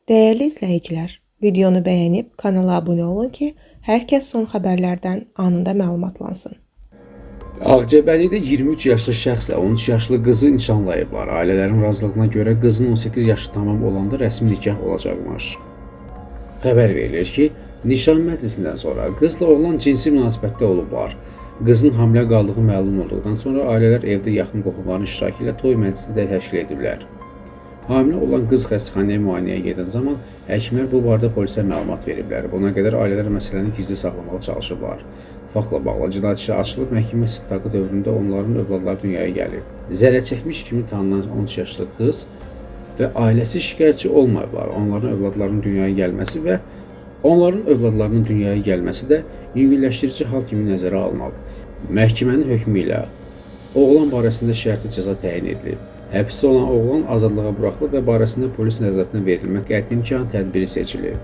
Değerli izləyicilər, videonu bəyənib kanala abunə olun ki, hər kəs son xəbərlərdən anında məlumatlansın. Ağcabədidə 23 yaşlı şəxslə 13 yaşlı qızı nişanlayıblar. Ailələrin razılığına görə qızın 18 yaşı tamam olanda rəsmi nikah olacaqmış. Xəbər verilir ki, nişan məclisindən sonra qızla oğlan cinsi münasibətdə olublar. Qızın hamilə qaldığı məlum olduqdan sonra ailələr evdə yaxın qohumların iştirakı ilə toy məclisi də təşkil ediblər. Hamilə olan qız xəstəxanaya müayinəyə gedən zaman həkimlər bu barədə polisə məlumat veriblər. Buna qədər ailələr məsələni gizli saxlamağa çalışıblar. Faktla bağlı cinayət işi açılıb, məhkəmə istintaqı dövründə onların övladları dünyaya gəlib. Zərər çəkmiş kimi tanınan 13 yaşlı qız və ailəsi şikayətçi olmayıblar. Onların övladlarının dünyaya gəlməsi də yüngülləşdirici hal kimi nəzərə alınıb. Məhkəmənin hökmü ilə oğlan barəsində şərti cəza təyin edilib. Həbsdə olan oğlan azadlığa buraxılıb və barəsində polis nəzarətinə verilmək qəti imkan tədbiri seçilib.